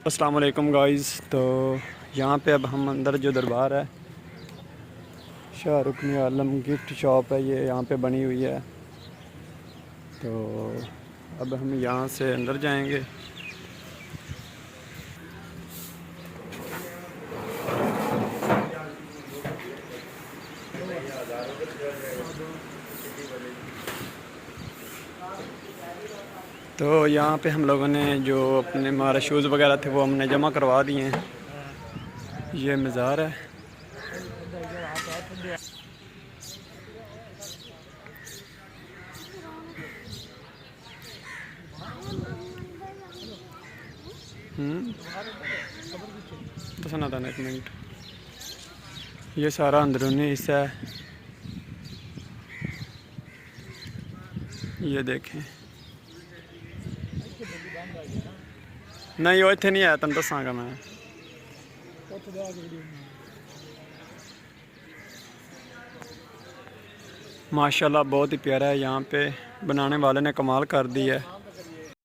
अस्सलाम वालेकुम गाइस। तो यहाँ पे अब हम अंदर जो दरबार है शाहरुख आलम गिफ्ट शॉप है, ये यहाँ पे बनी हुई है। तो अब हम यहाँ से अंदर जाएंगे। तो यहाँ पे हम लोगों ने जो अपने हमारे शूज़ वगैरह थे वो हमने जमा करवा दिए हैं। ये मज़ार है। तो सुना था ना, एक मिनट। ये सारा अंदरूनी हिस्सा है, ये देखें। नहीं वो इतने नहीं आया, तुम दसागा मैं। माशाल्लाह बहुत ही प्यारा है। यहाँ पे बनाने वाले ने कमाल कर दी है।